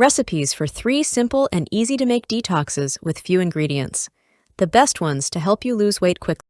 Recipes for 3 simple and easy-to-make detoxes with few ingredients. The best ones to help you lose weight quickly.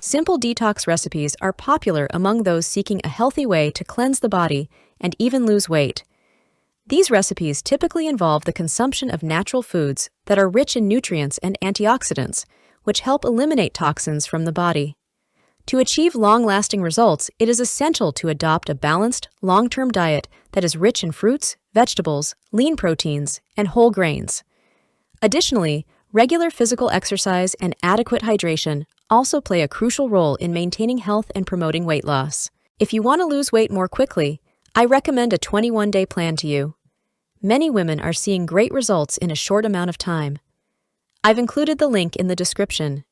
Simple detox recipes are popular among those seeking a healthy way to cleanse the body and even lose weight. These recipes typically involve the consumption of natural foods that are rich in nutrients and antioxidants, which help eliminate toxins from the body. To achieve long-lasting results, it is essential to adopt a balanced, long-term diet that is rich in fruits, vegetables, lean proteins, and whole grains. Additionally, regular physical exercise and adequate hydration also play a crucial role in maintaining health and promoting weight loss. If you want to lose weight more quickly, I recommend a 21-day plan to you. Many women are seeing great results in a short amount of time. I've included the link in the description,